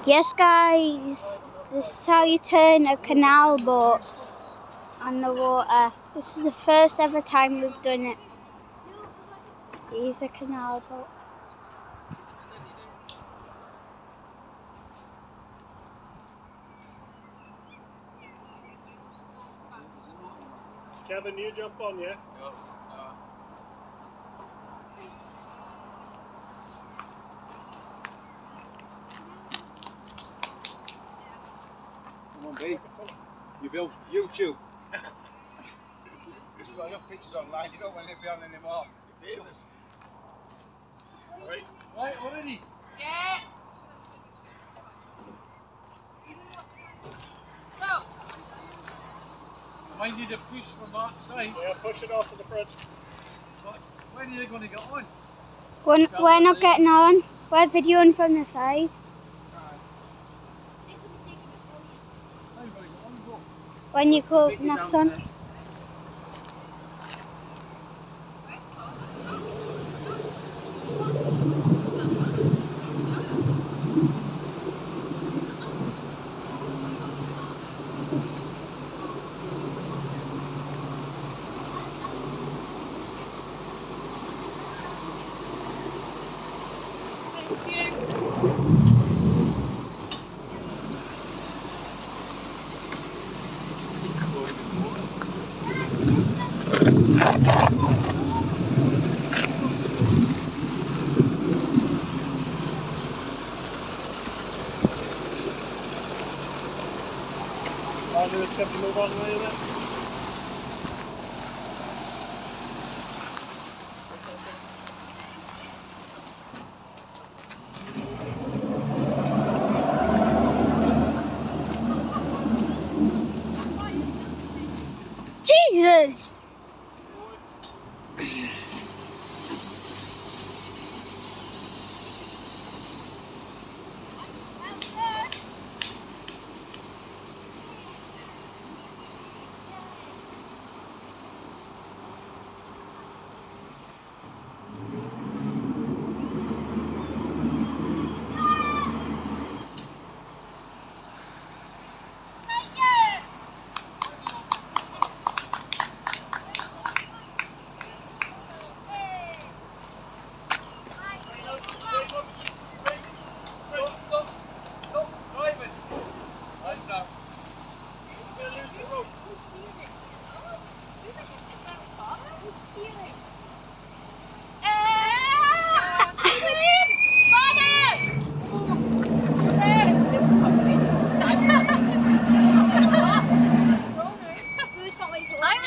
Yes, guys, this is how you turn a canal boat on the water. This is the first ever time we've done it. Here's a canal boat. Kevin, you jump on, yeah? Come on, B. You build YouTube. You've got enough pictures online, you don't want to be on anymore. You're famous. Right, already? Yeah. Go. I might need a push from that side. Yeah, push it off to the front. But when are you going to get on? We're not getting on. We're videoing from the side. How you going to get on? Go. When you go next on. I'll do is Kevin move on the way then. Jesus!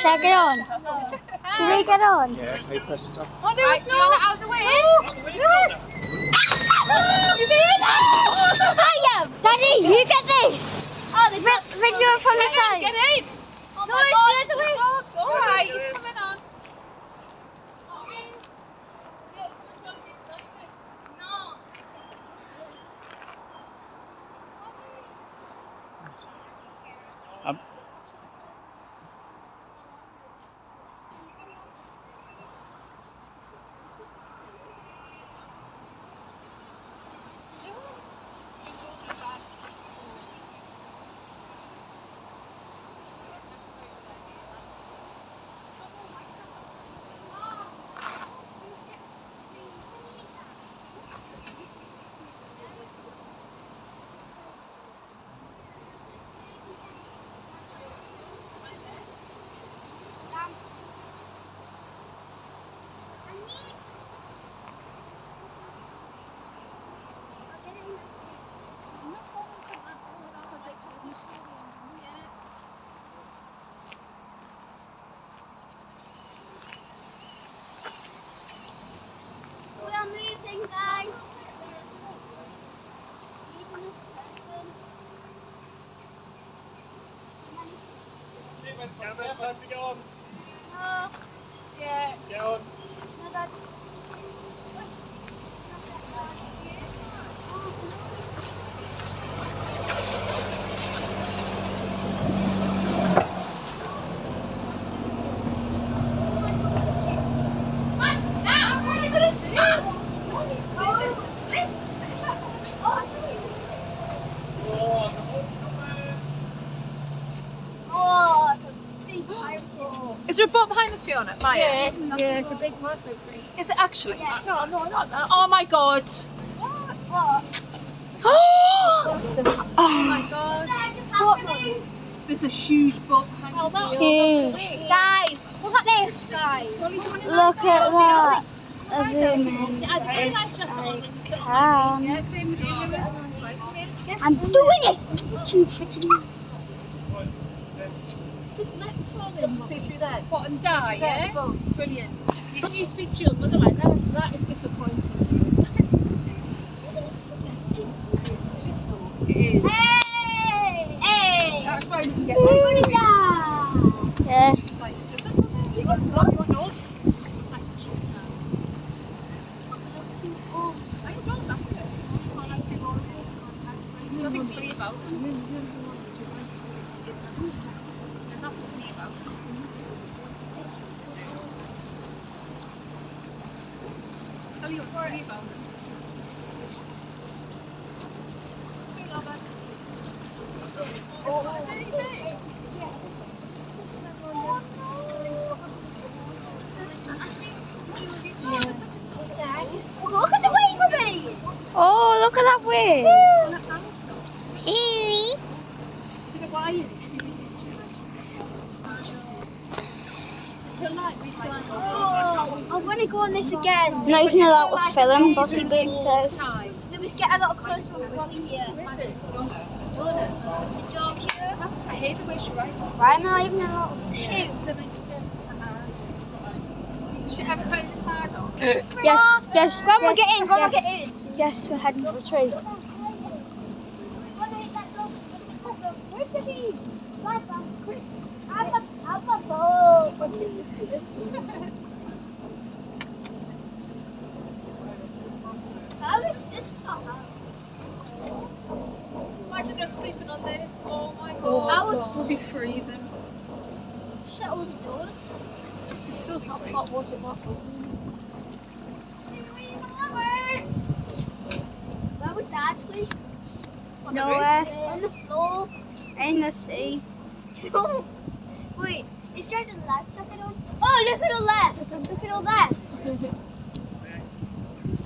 Shall I get on? Should we get on? Yeah, okay, press stop. Oh, there was no out of the way. Yes. Is it? Hiya! Daddy, you get this! Oh, they Video from the side. Get in. Oh No, my it's God, the other way. the dog's all right. He's coming on. No. We are moving, guys. Kevin, time to go on. No, Yeah. Get on. no, Dad. a boat behind us, Fiona? Maya? Yeah, it's a big massive thing. Is it actually? Yes. No, not that. Oh my god. What? Oh Oh, my god. There's a huge boat behind us. huge. Guys, look at this, guys. Look at that. A zoom in if I can. Yeah, same with you, Lewis. I'm doing this. You fitting me. Just let it fall in. See through there. What, and die, yeah? Brilliant. When you speak to your mother like that, That is disappointing. it is. Hey! Hey! That's why we can get Put back. it down. Yeah. It's like, does it? You got an old. That's cheap now. I don't like it. You can't have two more wheels. Nothing funny about them. There's nothing funny about them. Tell you what's funny about them. Oh, dirty face. Look at the wave of me. Oh, look at that wave. Siri. I want to go on this again. Not even allowed to film, Bossy Boo says. Let's get a little closer with Bossy here. The dog here. I hate the way she writes. Why am I even allowed to? Should I put in the card on? Yes, yes. Go on, yes, get in, go on, yes. get in. Yes, we're heading for the tree. Where's the bee? I'm a boat. This was all right. Imagine us sleeping on this. Oh my god. We'll be freezing. Shut all the doors. It's still be freezing. Hot water bottle. Where would Dad sleep? On the Nowhere. roof. On the floor. In the sea. Wait, if you're to the left, look at all. Oh, look at all that. Look at all that.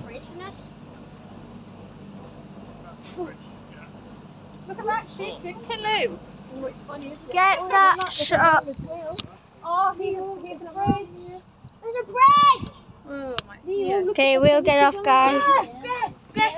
Craziness. Look at that shit drinking, Lou. Oh, it's funny, isn't it? Get that shot. Oh, here's a bridge. There's a bridge. Oh my god. Okay, we'll get off, guys.